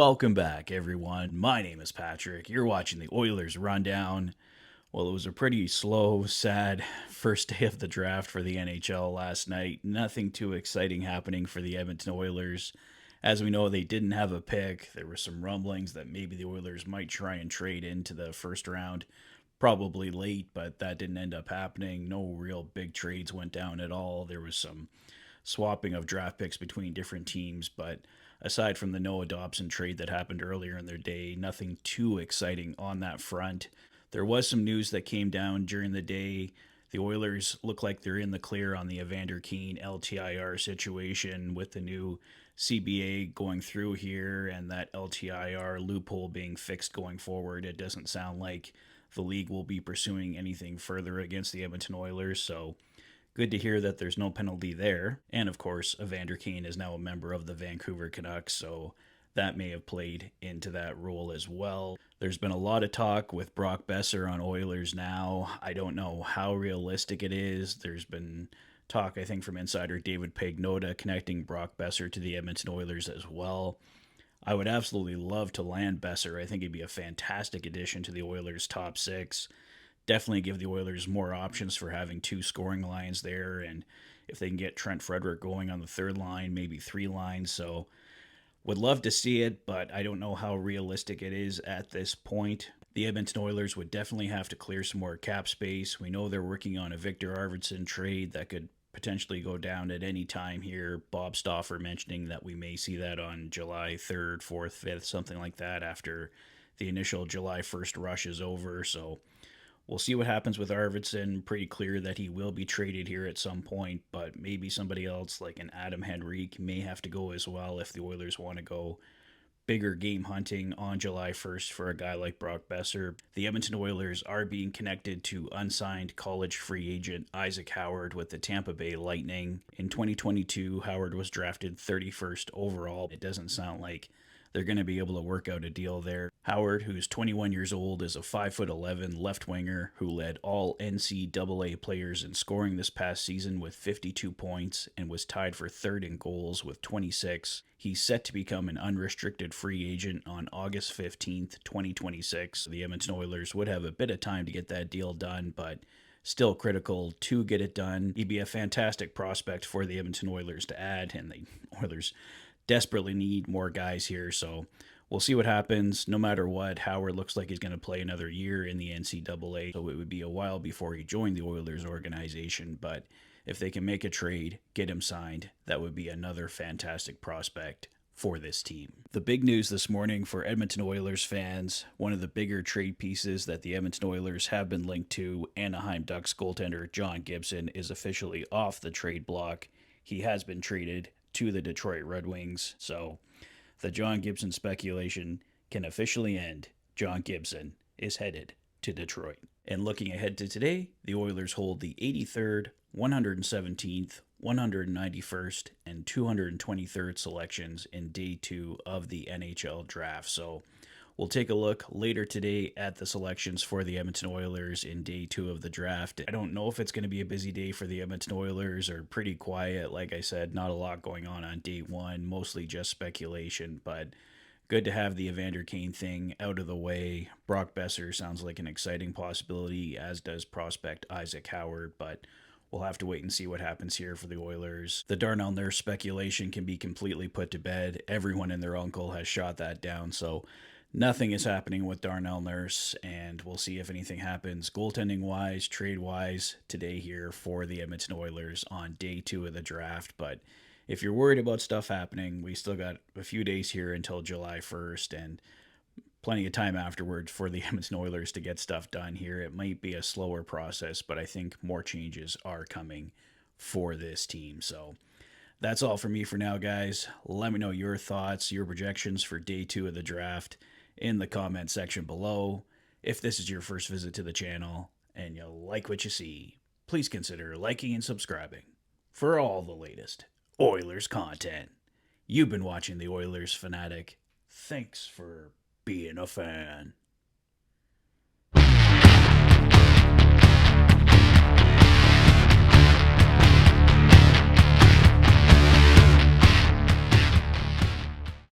Welcome back, everyone. My name is Patrick. You're watching the Oilers Rundown. Well, it was a pretty slow, sad first day of the draft for the NHL last night. Nothing too exciting happening for the Edmonton Oilers. As we know, they didn't have a pick. There were some rumblings that maybe the Oilers might try and trade into the first round, probably late, but that didn't end up happening. No real big trades went down at all. There was some swapping of draft picks between different teams, but aside from the Noah Dobson trade that happened earlier in their day, nothing too exciting on that front. There was some news that came down during the day. The Oilers look like they're in the clear on the Evander Kane LTIR situation with the new CBA going through here and that LTIR loophole being fixed going forward. It doesn't sound like the league will be pursuing anything further against the Edmonton Oilers, so good to hear that there's no penalty there. And of course, Evander Kane is now a member of the Vancouver Canucks, so that may have played into that role as well. There's been a lot of talk with Brock Boeser on Oilers now. I don't know how realistic it is. There's been talk, I think, from insider David Pagnotta connecting Brock Boeser to the Edmonton Oilers as well. I would absolutely love to land Boeser. I think he'd be a fantastic addition to the Oilers' top six. Definitely give the Oilers more options for having two scoring lines there, and if they can get Trent Frederick going on the third line, maybe three lines. So would love to see it, but I don't know how realistic it is at this point. The Edmonton Oilers would definitely have to clear some more cap space. We know they're working on a Victor Arvidsson trade that could potentially go down at any time here. Bob Stauffer mentioning that we may see that on July 3rd, 4th, 5th, something like that after the initial July 1st rush is over. So we'll see what happens with Arvidsson. Pretty clear that he will be traded here at some point, but maybe somebody else like an Adam Henrique may have to go as well if the Oilers want to go bigger game hunting on July 1st for a guy like Brock Boeser. The Edmonton Oilers are being connected to unsigned college free agent Isaac Howard with the Tampa Bay Lightning. In 2022, Howard was drafted 31st overall. It doesn't sound like they're going to be able to work out a deal there. Howard, who's 21 years old, is a 5'11" left winger who led all NCAA players in scoring this past season with 52 points and was tied for third in goals with 26. He's set to become an unrestricted free agent on August 15th, 2026. The Edmonton Oilers would have a bit of time to get that deal done, but still critical to get it done. He'd be a fantastic prospect for the Edmonton Oilers to add, and the Oilers desperately need more guys here, so we'll see what happens. No matter what, Howard looks like he's going to play another year in the NCAA, so it would be a while before he joined the Oilers organization, but if they can make a trade, get him signed, that would be another fantastic prospect for this team. The big news this morning for Edmonton Oilers fans, one of the bigger trade pieces that the Edmonton Oilers have been linked to, Anaheim Ducks goaltender John Gibson, is officially off the trade block. He has been traded to the Detroit Red Wings, so the John Gibson speculation can officially end. John Gibson is headed to Detroit. And looking ahead to today, the Oilers hold the 83rd, 117th, 191st, and 223rd selections in day 2 of the NHL draft. So we'll take a look later today at the selections for the Edmonton Oilers in day 2 of the draft. I don't know if it's going to be a busy day for the Edmonton Oilers or pretty quiet. Like I said, not a lot going on day 1, mostly just speculation, but good to have the Evander Kane thing out of the way. Brock Boeser sounds like an exciting possibility, as does prospect Isaac Howard, but we'll have to wait and see what happens here for the Oilers. The Darnell Nurse speculation can be completely put to bed. Everyone and their uncle has shot that down, so nothing is happening with Darnell Nurse, and we'll see if anything happens goaltending-wise, trade-wise today here for the Edmonton Oilers on day 2 of the draft. But if you're worried about stuff happening, we still got a few days here until July 1st, and plenty of time afterwards for the Edmonton Oilers to get stuff done here. It might be a slower process, but I think more changes are coming for this team. So that's all for me for now, guys. Let me know your thoughts, your projections for day 2 of the draft in the comment section below. If this is your first visit to the channel and you like what you see, please consider liking and subscribing for all the latest Oilers content. You've been watching the Oilers Fanatic. Thanks for being a fan.